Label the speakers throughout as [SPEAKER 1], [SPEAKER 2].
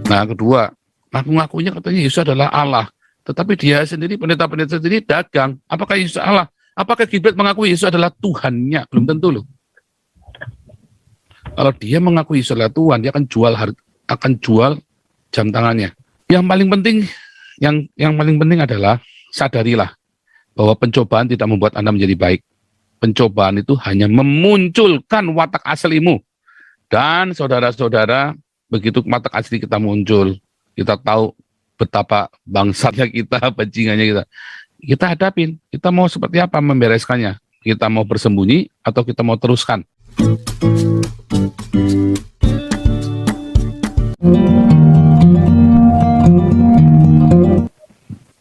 [SPEAKER 1] Nah, kedua, ngaku-ngakunya katanya Yesus adalah Allah, tetapi dia sendiri, pendeta-pendeta sendiri dagang. Apakah Yesus Allah? Apakah Gibret mengakui Yesus adalah Tuhannya? Belum tentu loh. Kalau dia mengakui Yesus adalah Tuhan, dia akan jual jam tangannya. Yang paling penting, yang paling penting adalah sadarilah bahwa pencobaan tidak membuat Anda menjadi baik. Pencobaan itu hanya memunculkan watak aslimu. Dan saudara-saudara, begitu watak asli kita muncul, kita tahu betapa bangsatnya kita, bajingannya kita. Kita hadapin, kita mau seperti apa membereskannya. Kita mau bersembunyi atau kita mau teruskan.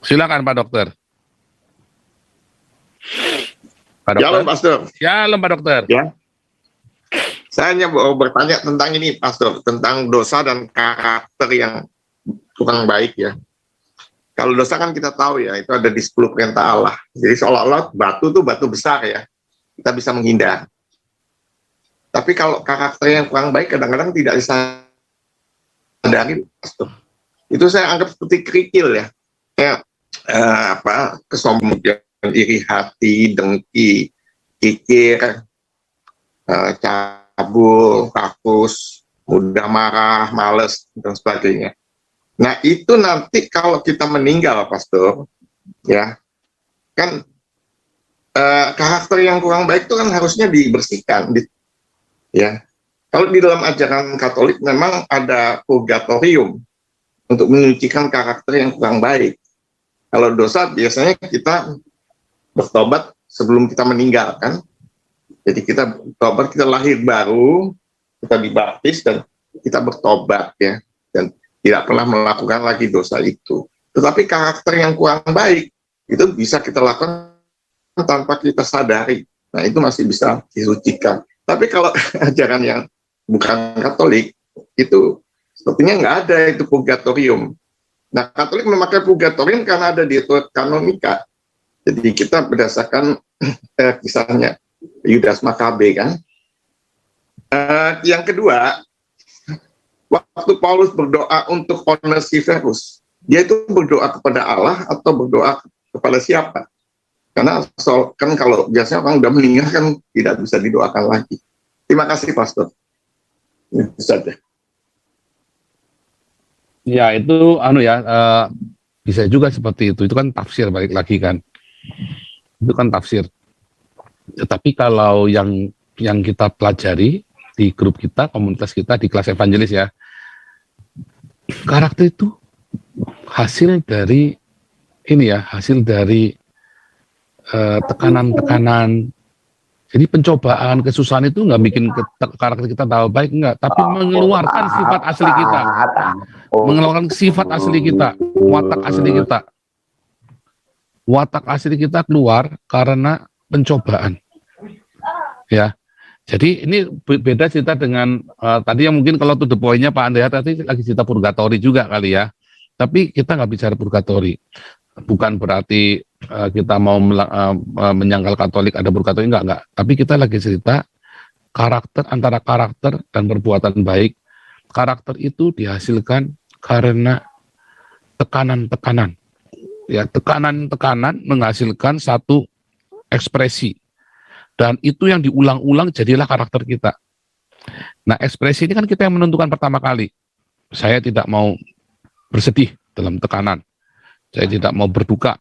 [SPEAKER 1] Silakan Pak Dokter. Pak Dokter.
[SPEAKER 2] Shalom, Pastor.
[SPEAKER 1] Shalom Pak Dokter.
[SPEAKER 2] Ya. Saya hanya mau bertanya tentang ini, Pastor, tentang dosa dan karakter yang kurang baik ya. Kalau dosa kan kita tahu ya, itu ada di 10 perintah Allah. Jadi seolah-olah batu itu batu besar ya, kita bisa menghindar. Tapi kalau karakter yang kurang baik kadang-kadang tidak bisa sadari, Pastor. Itu saya anggap seperti kerikil ya. Kayak kesombongan, iri hati, dengki, kikir, cabul, kakus, mudah marah, males, dan sebagainya. Nah, itu nanti kalau kita meninggal, Pastor, ya, kan karakter yang kurang baik itu kan harusnya dibersihkan, ya. Kalau di dalam ajaran Katolik memang ada purgatorium untuk menyucikan karakter yang kurang baik. Kalau dosa biasanya kita bertobat sebelum kita meninggal, kan? Jadi kita bertobat, kita lahir baru, kita dibaptis dan kita bertobat ya, dan tidak pernah melakukan lagi dosa itu. Tetapi karakter yang kurang baik itu bisa kita lakukan tanpa kita sadari. Nah, itu masih bisa disucikan. Tapi kalau ajaran yang bukan Katolik itu sepertinya nggak ada itu purgatorium. Nah, Katolik memakai purgatorium karena ada di kanonika. Jadi kita berdasarkan kisahnya Yudas Makabe kan. Yang kedua, waktu Paulus berdoa untuk Onesiphorus, dia itu berdoa kepada Allah atau berdoa kepada siapa? Karena kan kalau biasanya orang udah meninggal kan tidak bisa didoakan lagi. Terima kasih, Pastor. Itu saja.
[SPEAKER 1] Ya, itu bisa juga seperti itu. Itu kan tafsir, balik lagi kan. Itu kan tafsir. Tetapi kalau yang kita pelajari di grup kita, komunitas kita, di kelas evangelis ya, karakter itu hasil dari tekanan-tekanan. Jadi pencobaan, kesusahan itu nggak bikin karakter kita tambah baik, enggak, tapi mengeluarkan sifat asli kita, mengeluarkan sifat asli kita, watak asli kita. Watak asli kita keluar karena pencobaan. Ya. Jadi ini beda cerita dengan tadi yang mungkin kalau to the point-nya Pak Andrea tadi lagi cerita purgatori juga kali ya. Tapi kita nggak bicara purgatori. Bukan berarti kita mau menyangkal Katolik ada purgatori, enggak. Tapi kita lagi cerita antara karakter dan perbuatan baik. Karakter itu dihasilkan karena tekanan-tekanan. Ya, tekanan-tekanan menghasilkan satu ekspresi. Dan itu yang diulang-ulang jadilah karakter kita. Nah, ekspresi ini kan kita yang menentukan pertama kali. Saya tidak mau bersedih dalam tekanan. Saya tidak mau berduka.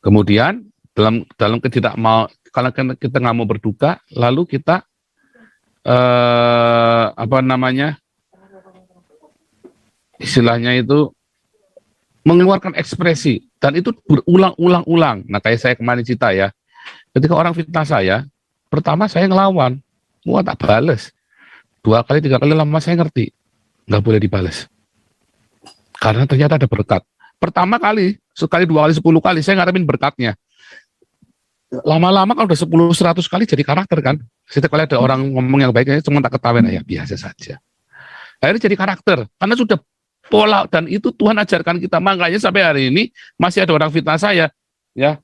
[SPEAKER 1] Kemudian dalam tidak mau, kalau kita nggak mau berduka, lalu kita istilahnya itu mengeluarkan ekspresi, dan itu berulang-ulang-ulang. Nah, kayak saya kemarin cerita ya, ketika orang fitnah saya, pertama saya ngelawan, tak bales. 2 kali 3 kali lama saya ngerti, nggak boleh dibales. Karena ternyata ada berkat. Pertama kali, sekali, 2 kali, 10 kali, saya ngarepin berkatnya. Lama-lama kalau udah 10-100 kali jadi karakter kan. Setiap kali ada orang ngomong yang baiknya, cuma tak ketawain, ya biasa saja. Akhirnya jadi karakter, karena sudah pola, dan itu Tuhan ajarkan kita. Makanya sampai hari ini masih ada orang fitnah saya, ya.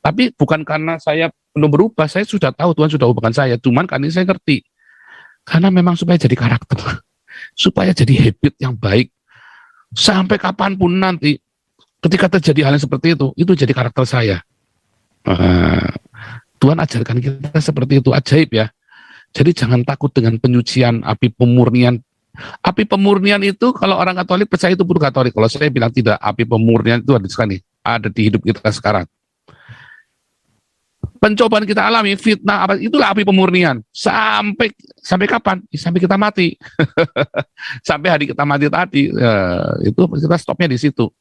[SPEAKER 1] Tapi bukan karena saya belum berubah. Saya sudah tahu Tuhan sudah ubahkan saya. Cuman kan ini saya ngerti. Karena memang supaya jadi karakter. Supaya jadi habit yang baik. Sampai kapanpun nanti, ketika terjadi hal yang seperti itu jadi karakter saya. Tuhan ajarkan kita seperti itu, ajaib ya. Jadi jangan takut dengan penyucian, api pemurnian. Api pemurnian itu kalau orang Katolik percaya itu purgatorik. Kalau saya bilang tidak, api pemurnian itu ada di hidup kita sekarang. Pencobaan kita alami, fitnah, itulah api pemurnian. Sampai kapan? Sampai kita mati. Sampai hari kita mati tadi, itu kita stopnya di situ.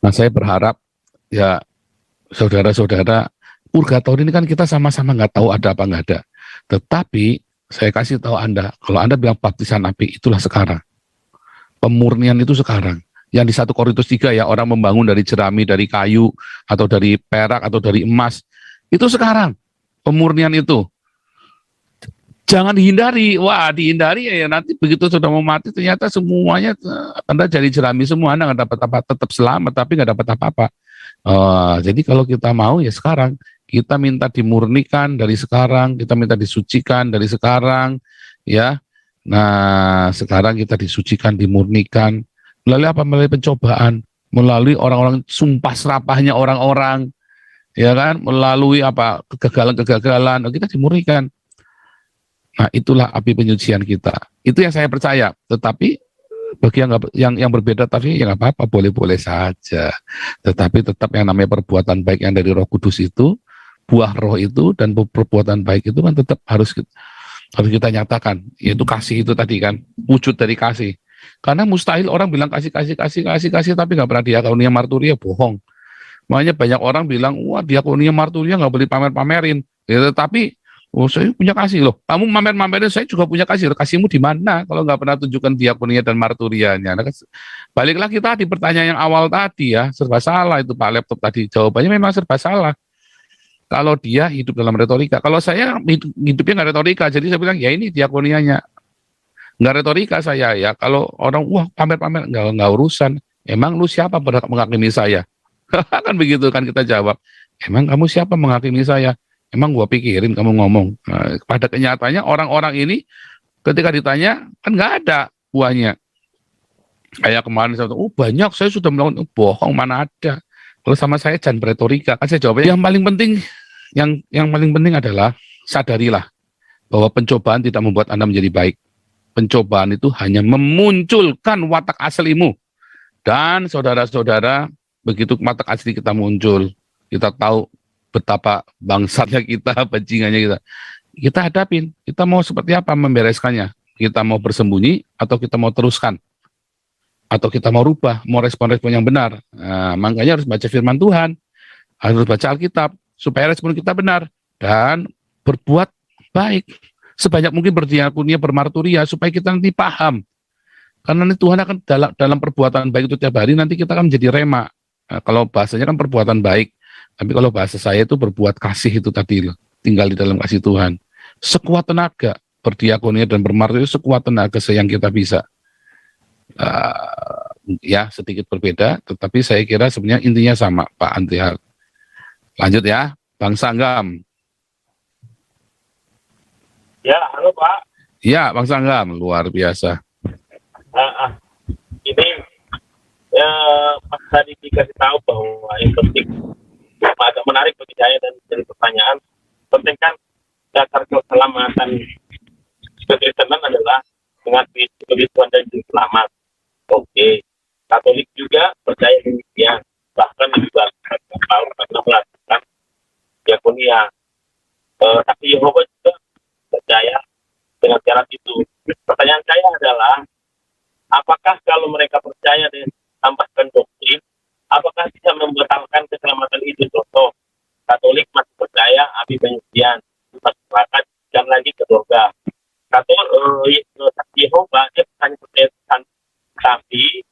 [SPEAKER 1] Nah, saya berharap ya saudara-saudara, purgatori ini kan kita sama-sama nggak tahu ada apa nggak ada. Tetapi saya kasih tahu Anda, kalau Anda bilang baptisan api, itulah sekarang. Pemurnian itu sekarang. Yang di 1 Korintus 3 ya, orang membangun dari jerami, dari kayu, atau dari perak, atau dari emas. Itu sekarang. Pemurnian itu. Jangan dihindari. Wah, dihindari ya nanti begitu sudah mau mati, ternyata semuanya Anda jadi jerami semua. Anda nggak dapat apa, tetap selamat, tapi nggak dapat apa-apa. Jadi kalau kita mau ya sekarang. Kita minta dimurnikan dari sekarang, kita minta disucikan dari sekarang, ya. Nah, sekarang kita disucikan, dimurnikan. Melalui apa? Melalui pencobaan, melalui orang-orang sumpah serapahnya orang-orang, ya kan? Melalui apa? Kegagalan-kegagalan, kita dimurnikan. Nah, itulah api penyucian kita. Itu yang saya percaya. Tetapi bagi yang berbeda, tapi ya nggak apa-apa, boleh-boleh saja. Tetapi tetap yang namanya perbuatan baik yang dari Roh Kudus itu, buah roh itu dan perbuatan baik itu kan tetap harus kita nyatakan, yaitu kasih itu tadi kan, wujud dari kasih. Karena mustahil orang bilang kasih tapi nggak pernah diakonia marturia, bohong. Makanya banyak orang bilang, wah diakonia marturia nggak boleh pamer-pamerin. Ya, tetapi saya punya kasih loh. Kamu mamer-mamerin, saya juga punya kasih. Kasihmu di mana kalau nggak pernah tunjukkan diakonia dan marturianya? Nah, baliklah kita di pertanyaan yang awal tadi ya, serba salah itu Pak Laptop tadi. Jawabannya memang serba salah. Kalau dia hidup dalam retorika. Kalau saya hidupnya nggak retorika, jadi saya bilang, ya ini diakonianya. Nggak retorika saya ya. Kalau orang, wah pamer-pamer, nggak urusan. Emang lu siapa menghakimi saya? Kan begitu kan kita jawab. Emang kamu siapa menghakimi saya? Emang gua pikirin kamu ngomong. Nah, pada kenyataannya orang-orang ini ketika ditanya, kan nggak ada buahnya. Kayak kemarin saya bilang, banyak saya sudah melakukan, bohong mana ada. Kalau sama saya jangan beretorika. Kan saya jawabnya yang paling penting, yang paling penting adalah sadarilah bahwa pencobaan tidak membuat Anda menjadi baik. Pencobaan itu hanya memunculkan watak aslimu. Dan saudara-saudara, begitu watak asli kita muncul, kita tahu betapa bangsatnya kita, bajingannya kita. Kita hadapin, kita mau seperti apa membereskannya. Kita mau bersembunyi atau kita mau teruskan. Atau kita mau rubah, mau respon-respon yang benar. Nah, makanya harus baca firman Tuhan, harus baca Alkitab, supaya respon kita benar, dan berbuat baik. Sebanyak mungkin berdiakonia, bermarturia, supaya kita nanti paham. Karena nanti Tuhan akan dalam perbuatan baik itu tiap hari, nanti kita akan menjadi rema. Nah, kalau bahasanya kan perbuatan baik, tapi kalau bahasa saya itu berbuat kasih itu tadi, tinggal di dalam kasih Tuhan. Sekuat tenaga, berdiakonia dan bermarturia, sekuat tenaga yang kita bisa. Ya sedikit berbeda, tetapi saya kira sebenarnya intinya sama, Pak Antihal. Lanjut ya, Bang Sanggam.
[SPEAKER 3] Ya, halo Pak.
[SPEAKER 1] Ya, Bang Sanggam, luar biasa.
[SPEAKER 3] Ini Pak tadi dikasih tahu bahwa yang penting agak menarik bagi saya dan jadi pertanyaan, penting kan dasar keselamatan kekristenan adalah mengakui sebagai Tuhan dan Juru Selamat. Oke, Katolik juga percaya demikian, bahkan lebih banyak karena melakukan diakonia. Tapi Yehova juga percaya dengan syarat itu. Pertanyaan saya adalah, apakah kalau mereka percaya dan tambahkan doktrin, apakah bisa membatalkan keselamatan itu? Contoh, Katolik masih percaya api penyucian, masyarakat dan lagi ke surga. Yehova dia bukan percaya Tuhan, tapi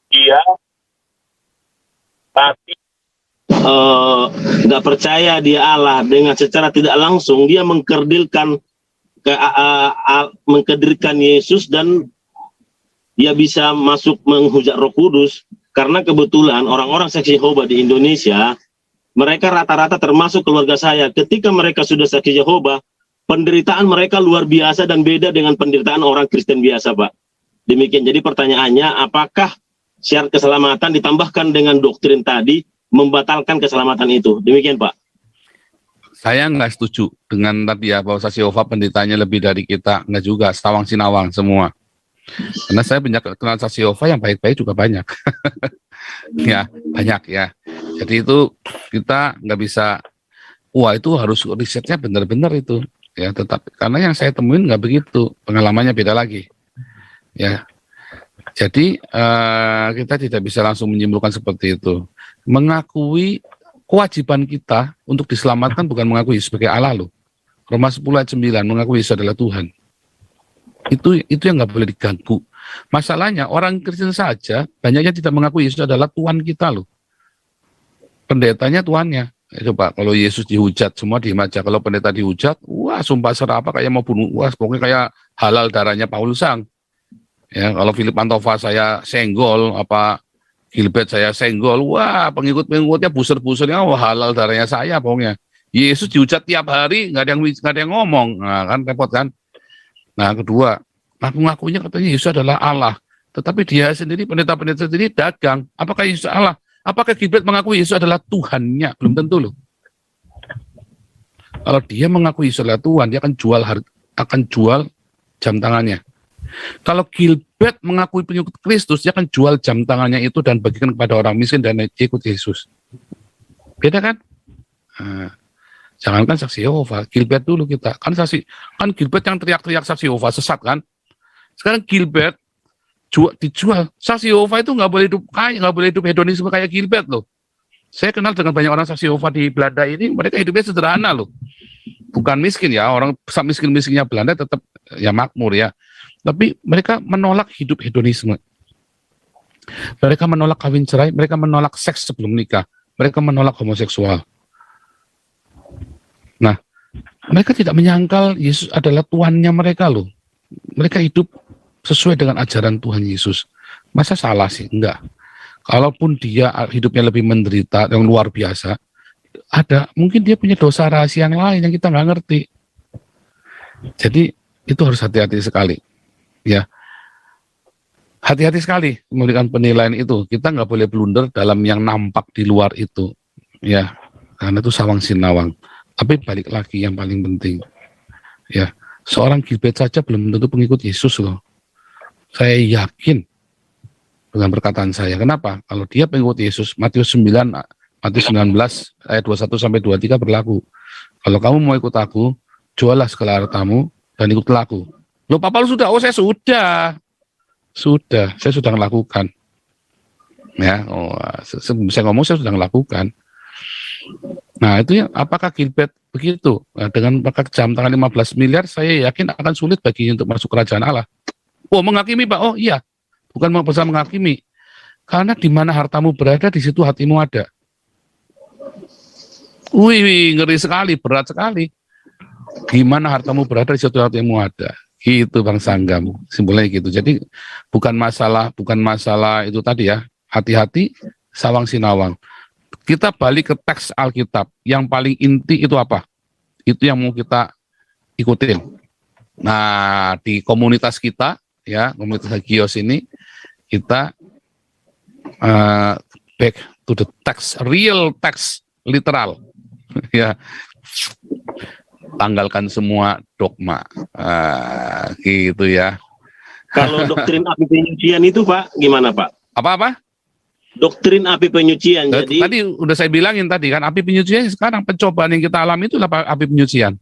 [SPEAKER 3] dia nggak percaya dia Allah. Dengan secara tidak langsung dia mengkerdilkan Yesus, dan dia bisa masuk menghujat Roh Kudus. Karena kebetulan orang-orang saksi Yehova di Indonesia
[SPEAKER 4] Mereka rata-rata termasuk keluarga saya. Ketika mereka sudah saksi Yehova, penderitaan mereka luar biasa dan beda dengan penderitaan orang Kristen biasa, Pak. Demikian. Jadi pertanyaannya, apakah syarat keselamatan ditambahkan dengan doktrin tadi membatalkan keselamatan itu? Demikian, Pak.
[SPEAKER 1] Saya nggak setuju dengan tadi ya, bahwa saksi Yehova penderitaannya lebih dari kita. Nggak juga, sawang sinawang semua. Karena saya banyak kenal saksi Yehova yang baik-baik juga banyak. Ya, banyak ya. Jadi itu kita nggak bisa, wah itu harus risetnya benar-benar itu. Ya, tetapi karena yang saya temuin nggak begitu, pengalamannya beda lagi. Ya, jadi kita tidak bisa langsung menyimpulkan seperti itu. Mengakui kewajiban kita untuk diselamatkan bukan mengakui Yesus sebagai Allah loh. Roma 10 ayat 9 mengakui Yesus adalah Tuhan. Itu yang nggak boleh diganggu. Masalahnya orang Kristen saja banyaknya tidak mengakui Yesus adalah Tuhan kita loh. Pendetanya Tuannya. Coba kalau Yesus dihujat semua diem aja. Kalau pendeta dihujat, wah sumpah serah apa kayak mau bunuh, wah pokoknya kayak halal darahnya Paulus sang. Ya kalau Philip Antova saya senggol, apa Gilbert saya senggol, wah pengikut-pengikutnya buser-busernya, wah halal darahnya saya pokoknya. Yesus dihujat tiap hari, nggak ada yang ngomong, nah kan repot kan. Nah kedua, ngaku-ngakunya katanya Yesus adalah Allah, tetapi dia sendiri, pendeta-pendeta sendiri dagang. Apakah Yesus Allah? Apakah Gilbert mengakui Yesus adalah Tuhannya? Belum tentu loh. Kalau dia mengakui Yesus adalah Tuhan, dia akan jual jam tangannya. Kalau Gilbert mengakui pengikut Kristus, dia akan jual jam tangannya itu dan bagikan kepada orang miskin dan ikut Yesus. Beda kan? Nah, jangankan saksi Yehova, Gilbert dulu kita. Kan Gilbert yang teriak-teriak saksi Yehova sesat kan? Sekarang Gilbert dijual. Saksi Yehova itu nggak boleh hidup kaya, nggak boleh hidup hedonisme kayak Gilbert loh. Saya kenal dengan banyak orang saksi Yehova di Belanda ini, mereka hidupnya sederhana loh. Bukan miskin ya, orang miskin-miskinnya Belanda tetap ya makmur ya. Tapi mereka menolak hidup hedonisme. Mereka menolak kawin cerai, mereka menolak seks sebelum nikah, mereka menolak homoseksual. Nah, mereka tidak menyangkal Yesus adalah Tuannya mereka loh. Mereka hidup sesuai dengan ajaran Tuhan Yesus. Masa salah sih? Enggak. Kalaupun dia hidupnya lebih menderita, yang luar biasa, mungkin dia punya dosa rahasia yang lain yang kita nggak ngerti. Jadi itu harus hati-hati sekali. Ya, hati-hati sekali memberikan penilaian itu. Kita nggak boleh blunder dalam yang nampak di luar itu, ya, karena itu sawang sinawang. Tapi balik lagi yang paling penting, ya, seorang Gilbert saja belum tentu pengikut Yesus loh. Saya yakin dengan perkataan saya. Kenapa? Kalau dia pengikut Yesus, Matius 19 ayat 21 sampai 23 berlaku. Kalau kamu mau ikut aku, jualah segala hartamu dan ikutlah aku. Loh, Pak Paulus sudah? Oh, saya sudah. Saya sudah melakukan. Ya, saya ngomong saya sudah melakukan. Nah, itu ya, apakah Gilbert begitu? Nah, dengan pakai jam tangan 15 miliar, saya yakin akan sulit baginya untuk masuk kerajaan Allah. Oh, menghakimi, Pak? Oh, iya. Bukan bisa menghakimi. Karena di mana hartamu berada, di situ hatimu ada. Wih, ngeri sekali, berat sekali. Di mana hartamu berada, di situ hatimu ada. Gitu Bang Sanggam, simpulnya gitu. Jadi bukan masalah itu tadi ya, hati-hati sawang sinawang. Kita balik ke teks Alkitab, yang paling inti itu apa? Itu yang mau kita ikutin. Nah, di komunitas kita ya, komunitas Hagios ini kita back to the text, real text, literal. Ya. Tanggalkan semua dogma, gitu ya.
[SPEAKER 4] Kalau doktrin api penyucian itu Pak, gimana Pak?
[SPEAKER 1] Apa?
[SPEAKER 4] Doktrin api penyucian. Jadi
[SPEAKER 1] tadi udah saya bilangin tadi kan, api penyucian sekarang pencobaan yang kita alami itu api penyucian.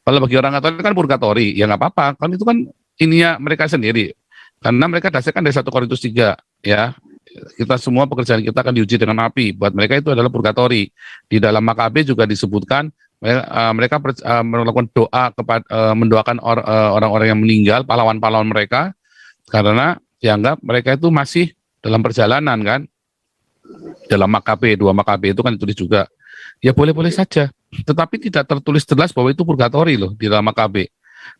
[SPEAKER 1] Kalau bagi orang Katolik kan purgatori, ya nggak apa-apa, kan itu kan ininya mereka sendiri. Karena mereka dasarkan dari 1 Korintus 3, ya. Kita semua pekerjaan kita akan diuji dengan api. Buat mereka itu adalah purgatori. Di dalam Makabe juga disebutkan mereka melakukan doa kepada mendoakan orang-orang yang meninggal, pahlawan-pahlawan mereka, karena dianggap mereka itu masih dalam perjalanan kan. Dalam Makabe, 2 Makabe itu kan ditulis juga. Ya boleh-boleh saja, tetapi tidak tertulis jelas bahwa itu purgatori loh di dalam Makabe.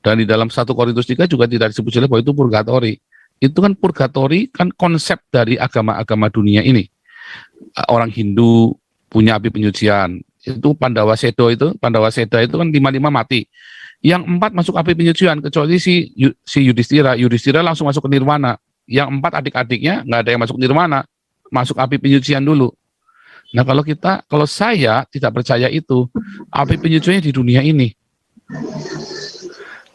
[SPEAKER 1] Dan di dalam 1 Korintus 3 juga tidak disebut jelas bahwa itu purgatori. Itu kan purgatori kan konsep dari agama-agama dunia ini. Orang Hindu punya api penyucian. Itu Pandawa Seda itu kan 5 mati. Yang 4 masuk api penyucian kecuali si Yudhistira. Yudhistira langsung masuk ke nirwana. Yang 4 adik-adiknya nggak ada yang masuk nirwana, masuk api penyucian dulu. Nah kalau saya tidak percaya itu, api penyuciannya di dunia ini.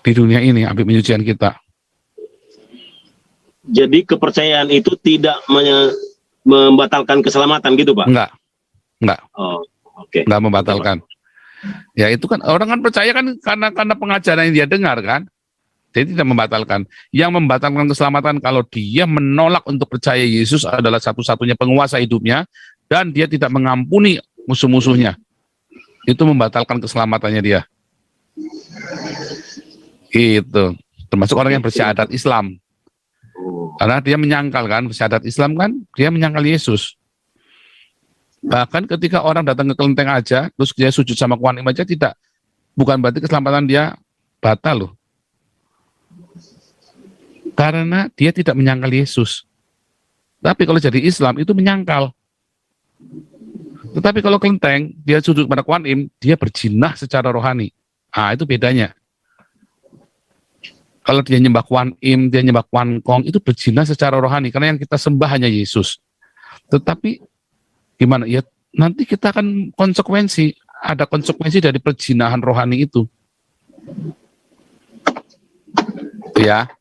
[SPEAKER 1] Di dunia ini api penyucian kita.
[SPEAKER 4] Jadi kepercayaan itu tidak membatalkan keselamatan gitu, Pak?
[SPEAKER 1] Enggak.
[SPEAKER 4] Oh, oke.
[SPEAKER 1] Enggak membatalkan. Ya itu kan orang kan percaya kan karena pengajaran yang dia dengar kan. Jadi tidak membatalkan. Yang membatalkan keselamatan kalau dia menolak untuk percaya Yesus adalah satu-satunya penguasa hidupnya dan dia tidak mengampuni musuh-musuhnya. Itu membatalkan keselamatannya dia. Itu termasuk orang yang bersyahadat Islam. Karena dia menyangkal kan, bersyahadat Islam kan, dia menyangkal Yesus. Bahkan ketika orang datang ke kelenteng aja, terus dia sujud sama Kuan Im aja bukan berarti keselamatan dia batal loh. Karena dia tidak menyangkal Yesus. Tapi kalau jadi Islam itu menyangkal. Tetapi kalau kelenteng, dia sujud pada Kuan Im, dia berjinah secara rohani. Itu bedanya. Kalau dia nyembah Kuan Im, dia nyembah Kuan Kong, itu berjinah secara rohani. Karena yang kita sembah hanya Yesus. Tetapi gimana? Ya nanti kita akan ada konsekuensi dari perjinahan rohani itu. Ya.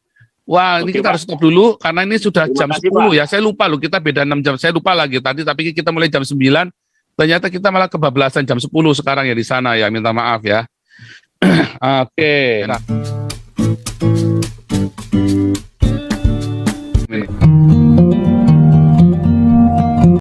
[SPEAKER 1] Wah, ini kita harus stop dulu karena ini sudah jam 10 ya. Saya lupa loh, kita beda 6 jam. Saya lupa lagi tadi, tapi kita mulai jam 9. Ternyata kita malah kebablasan jam 10 sekarang ya di sana ya. Minta maaf ya. Oke. Nah.